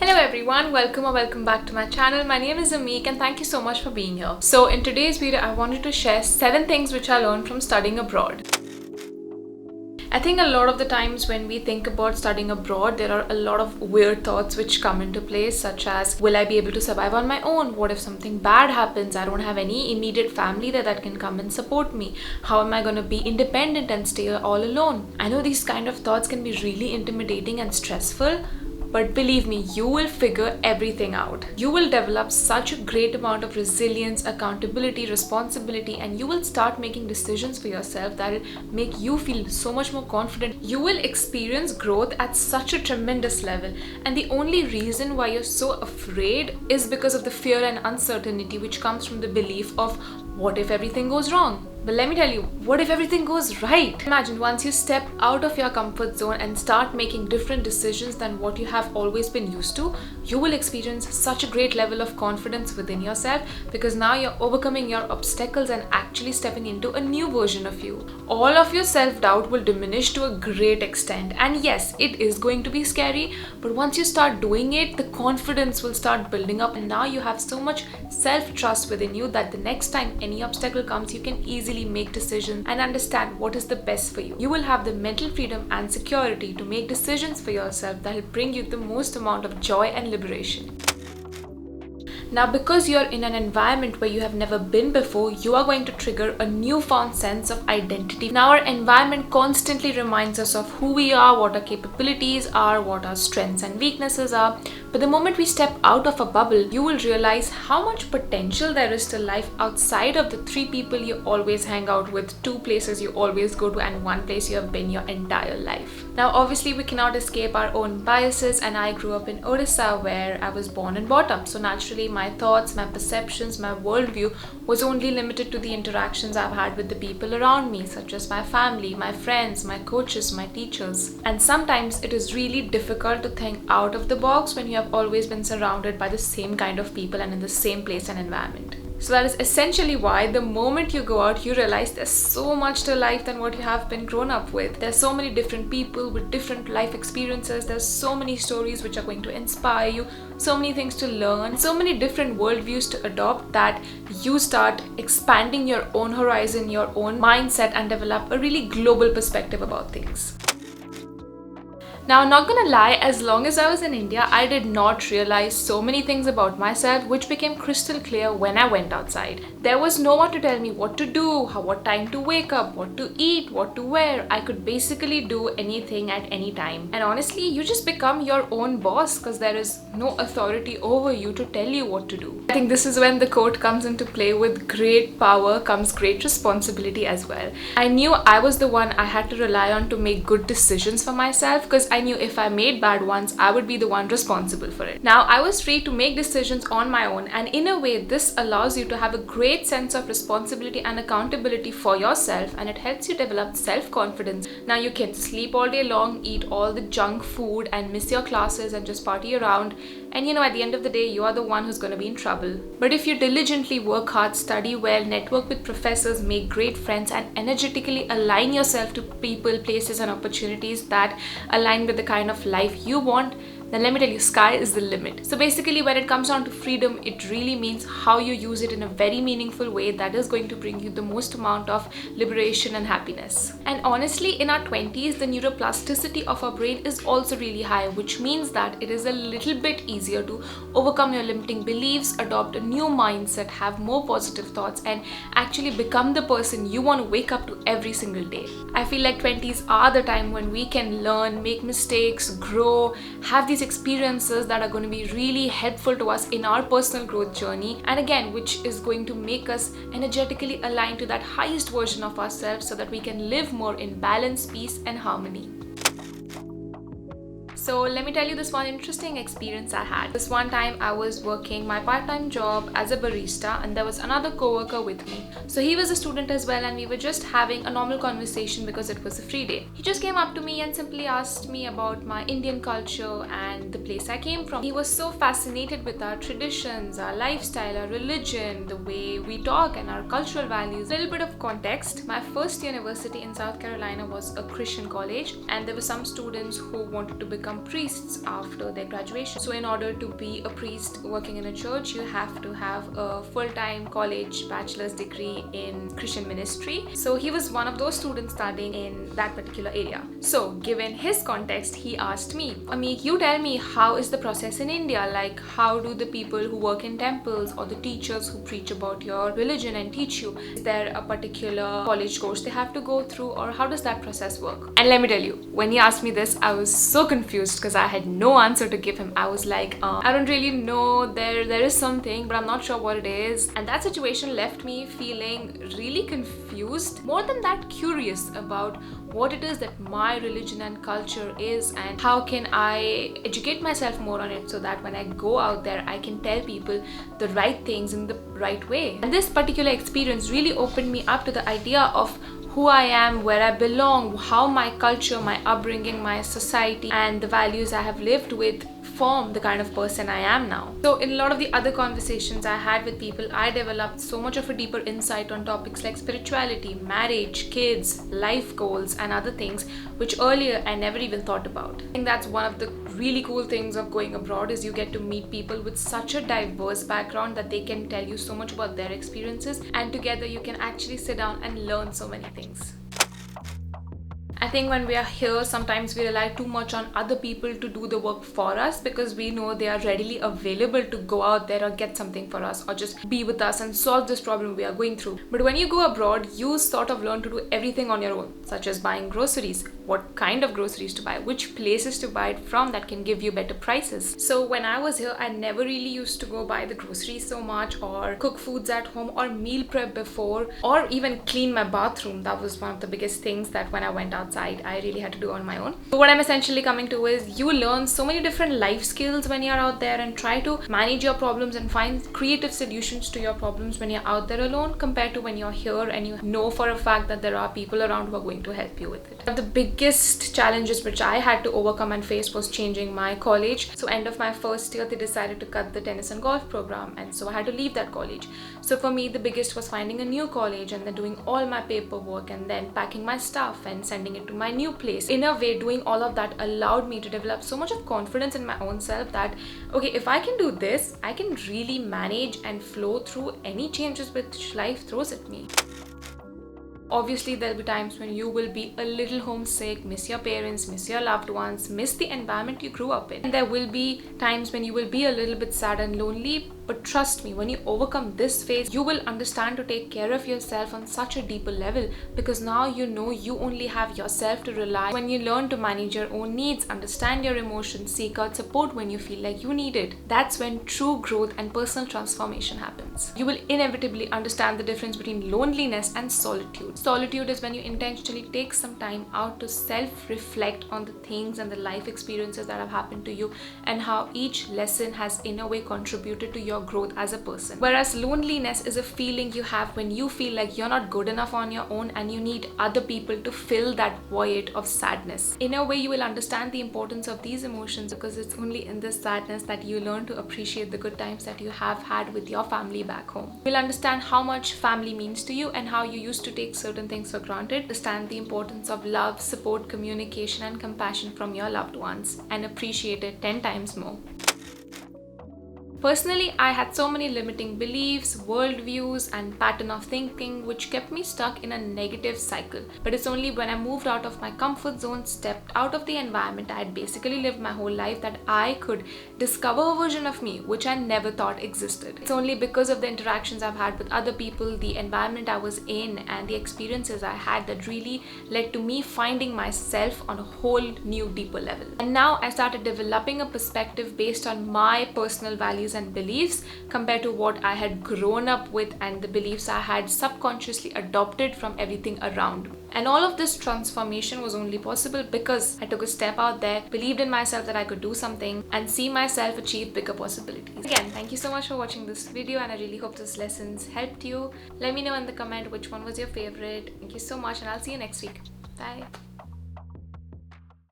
Hello everyone, welcome or welcome back to my channel. My name is Amik and thank you so much for being here. So in today's video, I wanted to share 7 things which I learned from studying abroad. I think a lot of the times when we think about studying abroad, there are a lot of weird thoughts which come into place, such as, will I be able to survive on my own? What if something bad happens? I don't have any immediate family there that can come and support me. How am I going to be independent and stay all alone? I know these kind of thoughts can be really intimidating and stressful, but believe me, you will figure everything out. You will develop such a great amount of resilience, accountability, responsibility, and you will start making decisions for yourself that will make you feel so much more confident. You will experience growth at such a tremendous level. And the only reason why you're so afraid is because of the fear and uncertainty which comes from the belief of, what if everything goes wrong? But let me tell you, what if everything goes right? Imagine once you step out of your comfort zone and start making different decisions than what you have always been used to, you will experience such a great level of confidence within yourself, because now you're overcoming your obstacles and actually stepping into a new version of you. All of your self-doubt will diminish to a great extent. And yes, it is going to be scary, but once you start doing it, the confidence will start building up, and now you have so much self-trust within you that the next time any obstacle comes, you can easily make decisions and understand what is the best for you. You will have the mental freedom and security to make decisions for yourself that will bring you the most amount of joy and liberation. Now, because you're in an environment where you have never been before, you are going to trigger a newfound sense of identity. Now, our environment constantly reminds us of who we are, what our capabilities are, what our strengths and weaknesses are. But the moment we step out of a bubble, you will realize how much potential there is to life outside of the 3 people you always hang out with, 2 places you always go to, and 1 place you have been your entire life. Now, obviously, we cannot escape our own biases, and I grew up in Odisha where I was born and brought up. So naturally, my thoughts, my perceptions, my worldview was only limited to the interactions I've had with the people around me, such as my family, my friends, my coaches, my teachers. And sometimes it is really difficult to think out of the box when you have always been surrounded by the same kind of people and in the same place and environment. So that is essentially why the moment you go out, you realize there's so much to life than what you have been grown up with. There's so many different people with different life experiences. There's so many stories which are going to inspire you, so many things to learn, so many different worldviews to adopt, that you start expanding your own horizon, your own mindset, and develop a really global perspective about things. Now, I'm not gonna lie, as long as I was in India, I did not realize so many things about myself which became crystal clear when I went outside. There was no one to tell me what to do, what time to wake up, what to eat, what to wear. I could basically do anything at any time. And honestly, you just become your own boss because there is no authority over you to tell you what to do. I think this is when the quote comes into play: with great power comes great responsibility as well. I knew I was the one I had to rely on to make good decisions for myself, because I knew if I made bad ones, I would be the one responsible for it. Now, I was free to make decisions on my own, and in a way, this allows you to have a great sense of responsibility and accountability for yourself, and it helps you develop self-confidence. Now, you can sleep all day long, eat all the junk food, and miss your classes and just party around. And at the end of the day, you are the one who's going to be in trouble. But if you diligently work hard, study well, network with professors, make great friends, and energetically align yourself to people, places, and opportunities that align with the kind of life you want, then let me tell you, sky is the limit. So basically, when it comes down to freedom, it really means how you use it in a very meaningful way that is going to bring you the most amount of liberation and happiness. And honestly, in our 20s, the neuroplasticity of our brain is also really high, which means that it is a little bit easier to overcome your limiting beliefs, adopt a new mindset, have more positive thoughts, and actually become the person you want to wake up to every single day. I feel like 20s are the time when we can learn, make mistakes, grow, have these experiences that are going to be really helpful to us in our personal growth journey, and again, which is going to make us energetically aligned to that highest version of ourselves so that we can live more in balance, peace, and harmony. So let me tell you this one interesting experience I had. This one time I was working my part-time job as a barista, and there was another co-worker with me. So he was a student as well, and we were just having a normal conversation because it was a free day. He just came up to me and simply asked me about my Indian culture and the place I came from. He was so fascinated with our traditions, our lifestyle, our religion, the way we talk, and our cultural values. A little bit of context: my first university in South Carolina was a Christian college, and there were some students who wanted to become become priests after their graduation. So in order to be a priest working in a church, you have to have a full-time college bachelor's degree in Christian ministry. So he was one of those students studying in that particular area. So given his context, he asked me, Amik, you tell me, how is the process in India? Like, how do the people who work in temples or the teachers who preach about your religion and teach you, is there a particular college course they have to go through, or how does that process work? And let me tell you, when he asked me this, I was so confused because I had no answer to give him. I was like, I don't really know, there is something, but I'm not sure what it is. And that situation left me feeling really confused, more than that curious about what it is that my religion and culture is, and how can I educate myself more on it so that when I go out there I can tell people the right things in the right way. And this particular experience really opened me up to the idea of who I am, where I belong, how my culture, my upbringing, my society, and the values I have lived with form the kind of person I am now. So in a lot of the other conversations I had with people, I developed so much of a deeper insight on topics like spirituality, marriage, kids, life goals, and other things which earlier I never even thought about. I think that's one of the really cool things of going abroad, is you get to meet people with such a diverse background that they can tell you so much about their experiences, and together you can actually sit down and learn so many things. I think when we are here, sometimes we rely too much on other people to do the work for us because we know they are readily available to go out there or get something for us or just be with us and solve this problem we are going through. But when you go abroad, you sort of learn to do everything on your own, such as buying groceries, what kind of groceries to buy, which places to buy it from that can give you better prices. So when I was here, I never really used to go buy the groceries so much, or cook foods at home, or meal prep before, or even clean my bathroom. That was one of the biggest things that when I went outside I really had to do on my own. So what I'm essentially coming to is, you learn so many different life skills when you're out there and try to manage your problems and find creative solutions to your problems when you're out there alone, compared to when you're here and you know for a fact that there are people around who are going to help you with it. One of the biggest challenges which I had to overcome and face was changing my college. So end of my first year, they decided to cut the tennis and golf program, and so I had to leave that college. So for me, the biggest was finding a new college and then doing all my paperwork and then packing my stuff and sending it to my new place. In a way, doing all of that allowed me to develop so much of confidence in my own self that, okay, if I can do this, I can really manage and flow through any changes which life throws at me. Obviously, there'll be times when you will be a little homesick, miss your parents, miss your loved ones, miss the environment you grew up in. And there will be times when you will be a little bit sad and lonely, but trust me, when you overcome this phase, you will understand to take care of yourself on such a deeper level, because now you know you only have yourself to rely on. When you learn to manage your own needs, understand your emotions, seek out support when you feel like you need it, that's when true growth and personal transformation happens. You will inevitably understand the difference between loneliness and solitude. Solitude is when you intentionally take some time out to self-reflect on the things and the life experiences that have happened to you and how each lesson has in a way contributed to your growth as a person. Whereas loneliness is a feeling you have when you feel like you're not good enough on your own and you need other people to fill that void of sadness. In a way, you will understand the importance of these emotions, because it's only in this sadness that you learn to appreciate the good times that you have had with your family back home. You'll understand how much family means to you and how you used to take certain things for granted. Understand the importance of love, support, communication, and compassion from your loved ones, and appreciate it 10 times more. Personally, I had so many limiting beliefs, worldviews, and pattern of thinking which kept me stuck in a negative cycle. But it's only when I moved out of my comfort zone, stepped out of the environment I had basically lived my whole life, that I could discover a version of me which I never thought existed. It's only because of the interactions I've had with other people, the environment I was in, and the experiences I had that really led to me finding myself on a whole new, deeper level. And now I started developing a perspective based on my personal values and beliefs compared to what I had grown up with and the beliefs I had subconsciously adopted from everything around. And all of this transformation was only possible because I took a step out there, believed in myself that I could do something, and see myself achieve bigger possibilities. Again, thank you so much for watching this video, and I really hope this lessons helped you. Let me know in the comment which one was your favorite. Thank you so much, and I'll see you next week. Bye.